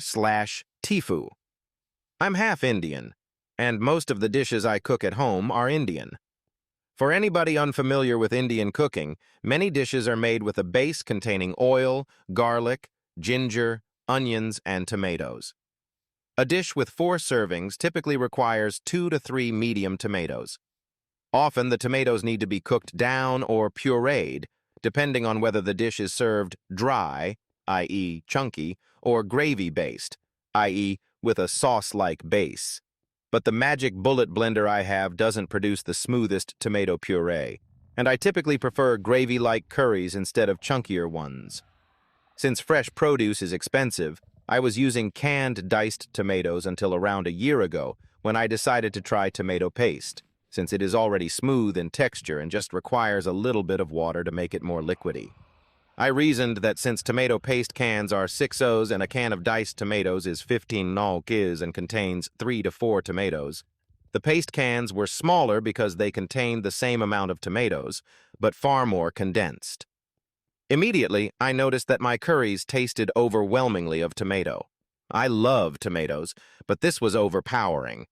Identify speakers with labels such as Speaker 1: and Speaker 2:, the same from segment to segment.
Speaker 1: TIFU. I'm half Indian, and most of the dishes I cook at home are Indian. For anybody unfamiliar with Indian cooking, many dishes are made with a base containing oil, garlic, ginger, onions, and tomatoes. A dish with 4 servings typically requires 2 to 3 medium tomatoes. Often, the tomatoes need to be cooked down or pureed, depending on whether the dish is served dry, i.e. chunky, or gravy-based, i.e. with a sauce-like base. But the magic bullet blender I have doesn't produce the smoothest tomato puree, and I typically prefer gravy-like curries instead of chunkier ones. Since fresh produce is expensive, I was using canned diced tomatoes until around a year ago when I decided to try tomato paste, since it is already smooth in texture and just requires a little bit of water to make it more liquidy. I reasoned that since tomato paste cans are 6 and a can of diced tomatoes is 15 kg and contains 3 to 4 tomatoes, the paste cans were smaller because they contained the same amount of tomatoes, but far more condensed. Immediately, I noticed that my curries tasted overwhelmingly of tomato. I love tomatoes, but this was overpowering.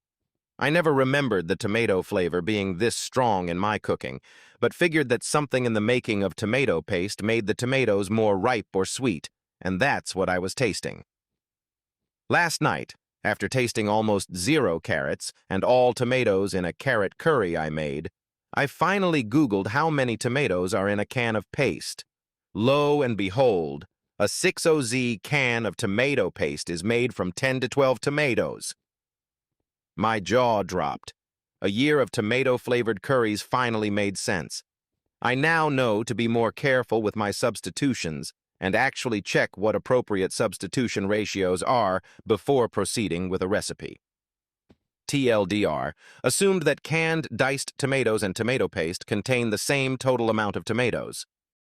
Speaker 1: I never remembered the tomato flavor being this strong in my cooking, but figured that something in the making of tomato paste made the tomatoes more ripe or sweet, and that's what I was tasting. Last night, after tasting almost 0 carrots and all tomatoes in a carrot curry I made, I finally Googled how many tomatoes are in a can of paste. Lo and behold, a 60Z can of tomato paste is made from 10 to 12 tomatoes. My jaw dropped. A year of tomato-flavored curries finally made sense. I now know to be more careful with my substitutions and actually check what appropriate substitution ratios are before proceeding with a recipe. TLDR assumed that canned diced tomatoes and tomato paste contain the same total amount of tomatoes.